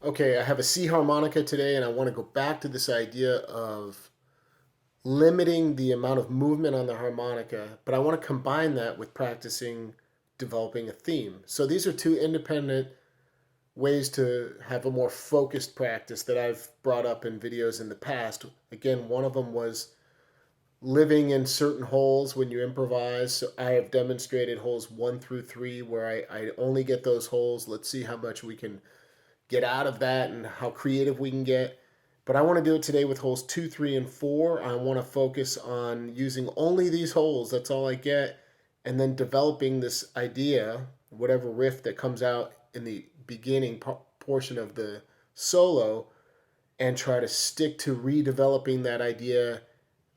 Okay, I have a C harmonica today, and I want to go back to this idea of limiting the amount of movement on the harmonica, but I want to combine that with practicing developing a theme. So these are two independent ways to have a more focused practice that I've brought up in videos in the past. Again, one of them was living in certain holes when you improvise. So I have demonstrated holes 1 through 3 where I only get those holes. Let's see how much we can get out of that and how creative we can get. But I want to do it today with holes 2, 3, and 4. I want to focus on using only these holes. That's all I get. And then developing this idea, whatever riff that comes out in the beginning portion of the solo, and try to stick to redeveloping that idea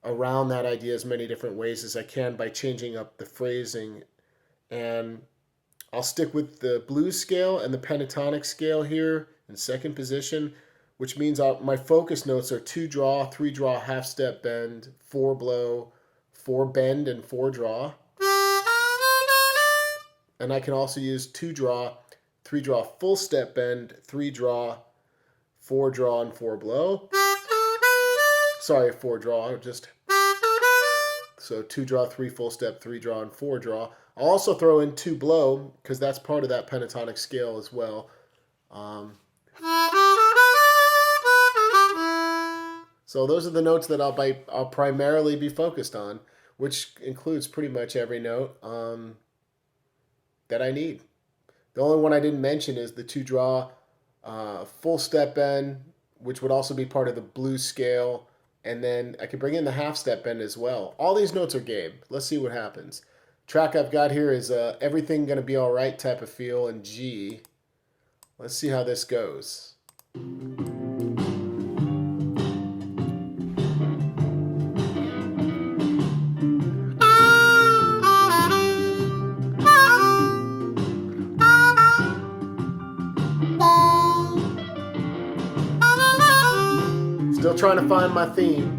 around that idea as many different ways as I can by changing up the phrasing. And I'll stick with the blues scale and the pentatonic scale here in second position, which means my focus notes are 2 draw, 3 draw, half step bend, 4 blow, 4 bend, and 4 draw. And I can also use 2 draw, 3 draw, full step bend, 3 draw, 4 draw, and 4 blow. Sorry, 4 draw, just so 2 draw, 3 full step, 3 draw, and 4 draw. I'll also throw in 2 blow because that's part of that pentatonic scale as well. So those are the notes that I'll primarily be focused on, which includes pretty much every note that I need. The only one I didn't mention is the 2 draw full step bend, which would also be part of the blues scale. And then I can bring in the half step bend as well. All these notes are game. Let's see what happens. Track I've got here is Everything Gonna Be Alright type of feel in G. Let's see how this goes. Still trying to find my theme.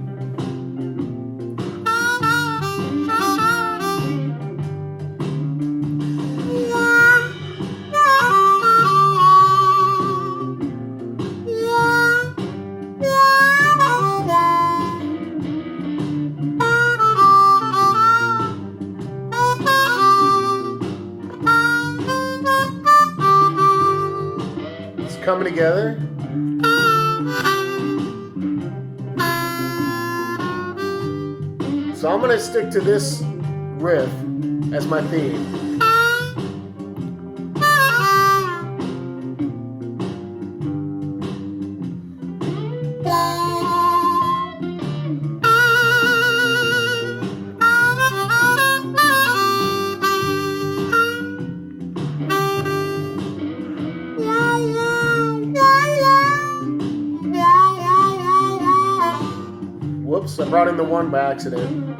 It's coming together. So I'm going to stick to this riff as my theme. Whoops, I brought in the 1 by accident.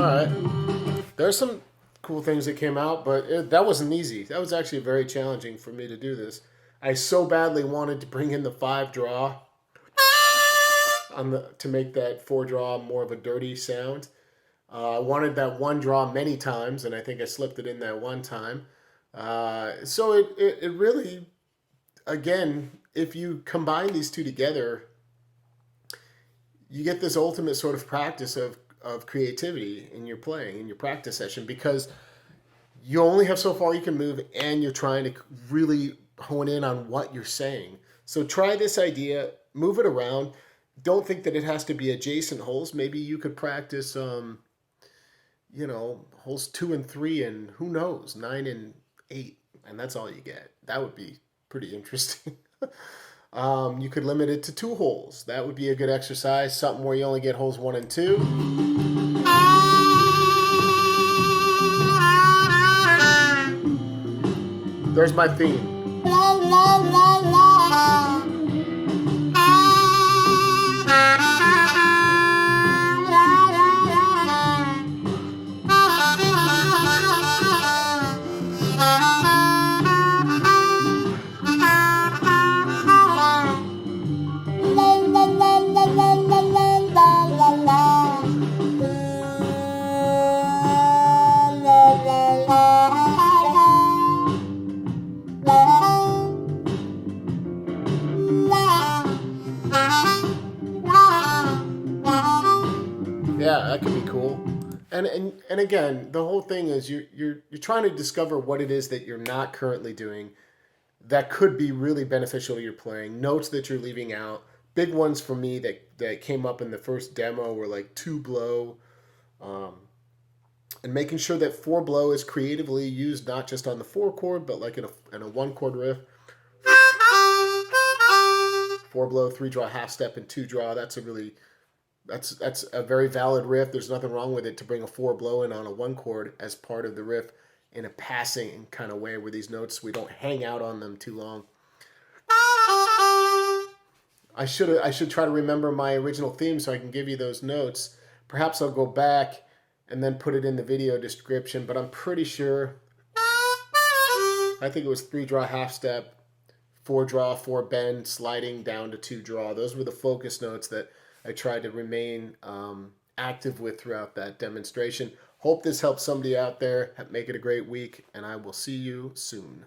right. There's some cool things that came out, but that wasn't easy. That was actually very challenging for me to do this. I so badly wanted to bring in the 5 draw on the to make that 4 draw more of a dirty sound. I wanted that 1 draw many times, and I think I slipped it in that one time. So it really, again, if you combine these two together, you get this ultimate sort of practice of creativity in your playing, in your practice session, because you only have so far you can move and you're trying to really hone in on what you're saying. So try this idea, move it around. Don't think that it has to be adjacent holes. Maybe you could practice, holes 2 and 3, and who knows, 9 and 8, and that's all you get. That would be pretty interesting. You could limit it to 2 holes. That would be a good exercise. Something where you only get holes 1 and 2. There's my theme. Yeah, that could be cool. And again, the whole thing is you're trying to discover what it is that you're not currently doing that could be really beneficial to your playing. Notes that you're leaving out. Big ones for me that came up in the first demo were like 2 blow, and making sure that 4 blow is creatively used not just on the 4 chord, but like in a 1 chord riff. 4 blow, 3 draw, half step, and 2 draw. That's a very valid riff. There's nothing wrong with it to bring a 4 blow in on a 1 chord as part of the riff in a passing kind of way where these notes, we don't hang out on them too long. I should try to remember my original theme so I can give you those notes. Perhaps I'll go back and then put it in the video description, but I'm pretty sure, I think it was 3 draw, half step, 4 draw, 4 bend, sliding down to 2 draw. Those were the focus notes that I tried to remain active with throughout that demonstration. Hope this helps somebody out there. Make it a great week, and I will see you soon.